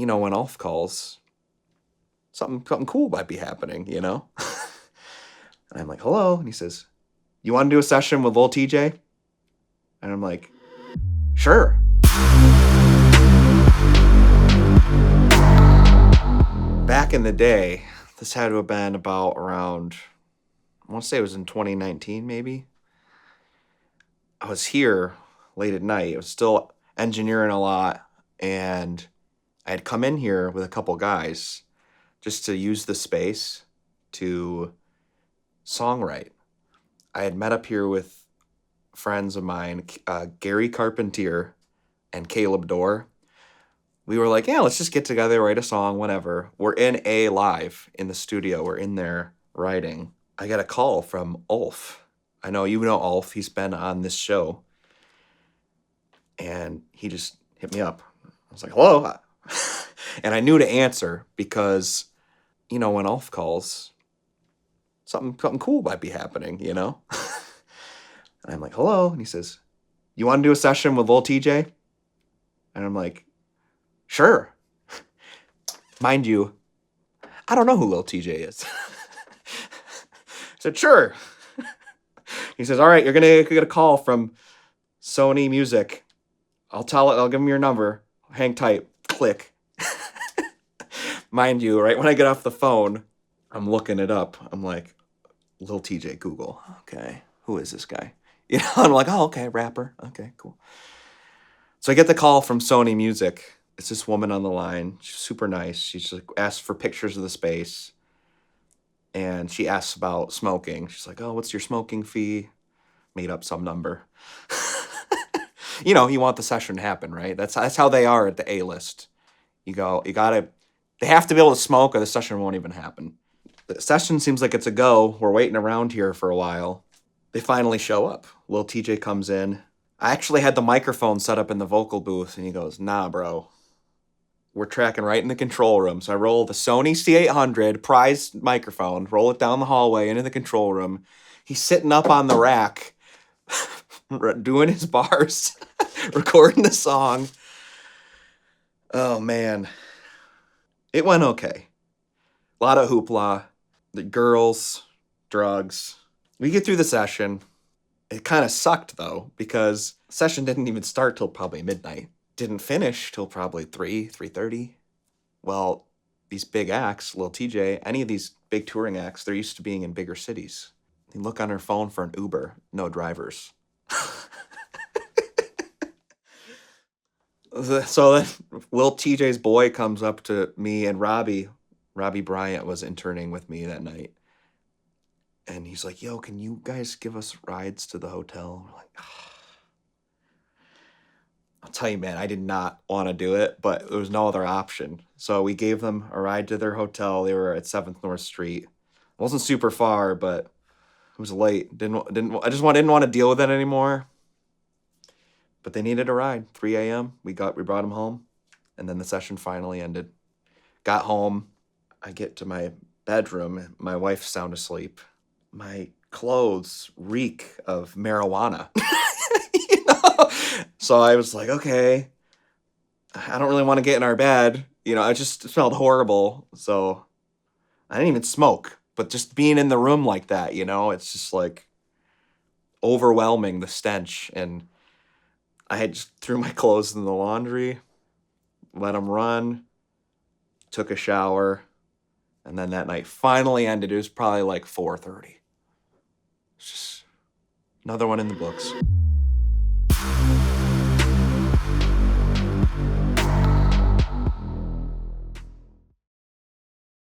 when Ulf calls, something cool might be happening, And I'm like, hello. And he says, you want to do a session with Lil Tjay? And I'm like, sure. Back in the day, this had to have been about around, I want to say it was in 2019, maybe. I was here late at night. I was still engineering a lot, and I had come in here with a couple guys just to use the space to songwrite. I had met up here with friends of mine, Gary Carpentier and Caleb Dorr. We were like, yeah, let's just get together, write a song, whatever. We're in A live in the studio. We're in there writing. I got a call from Ulf. I know you know Ulf. He's been on this show. And he just hit me up. I was like, hello? And I knew to answer because, when Ulf calls, something cool might be happening, And I'm like, hello? And he says, you want to do a session with Lil Tjay? And I'm like, sure. Mind you, I don't know who Lil Tjay is. I said, sure. He says, all right, you're gonna get a call from Sony Music. I'll give him your number. Hang tight. Click. Mind you, right when I get off the phone, I'm looking it up. I'm like, Lil Tjay, Google. Okay, who is this guy? I'm like, oh, okay, rapper. Okay, cool. So I get the call from Sony Music. It's this woman on the line. She's super nice. She's like, asks for pictures of the space. And she asks about smoking. She's like, oh, what's your smoking fee? Made up some number. You want the session to happen, right? That's how they are at the A-list. They have to be able to smoke or the session won't even happen. The session seems like it's a go. We're waiting around here for a while. They finally show up. Lil Tjay comes in. I actually had the microphone set up in the vocal booth, and he goes, nah, bro. We're tracking right in the control room. So I roll the Sony C800 prized microphone, roll it down the hallway into the control room. He's sitting up on the rack, doing his bars, recording the song. Oh, man. It went okay. A lot of hoopla. The girls, drugs. We get through the session. It kind of sucked, though, because the session didn't even start till probably midnight. Didn't finish till probably 3:30. Well, these big acts, Lil Tjay, any of these big touring acts, they're used to being in bigger cities. They look on her phone for an Uber, no drivers. So then Lil Tjay's boy comes up to me and Robbie. Robbie Bryant was interning with me that night. And he's like, yo, can you guys give us rides to the hotel? We're like, I'll tell you, man, I did not want to do it, but there was no other option. So we gave them a ride to their hotel. They were at 7th North Street. It wasn't super far, but it was late. I didn't want to deal with it anymore. But they needed a ride. 3 a.m. We brought them home, and then the session finally ended. Got home. I get to my bedroom. My wife's sound asleep. My clothes reek of marijuana. So I was like, okay, I don't really want to get in our bed. It just smelled horrible. So I didn't even smoke, but just being in the room like that, it's just like overwhelming, the stench. And I had just threw my clothes in the laundry, let them run, took a shower, and then that night finally ended. It was probably like 4:30. It's just another one in the books.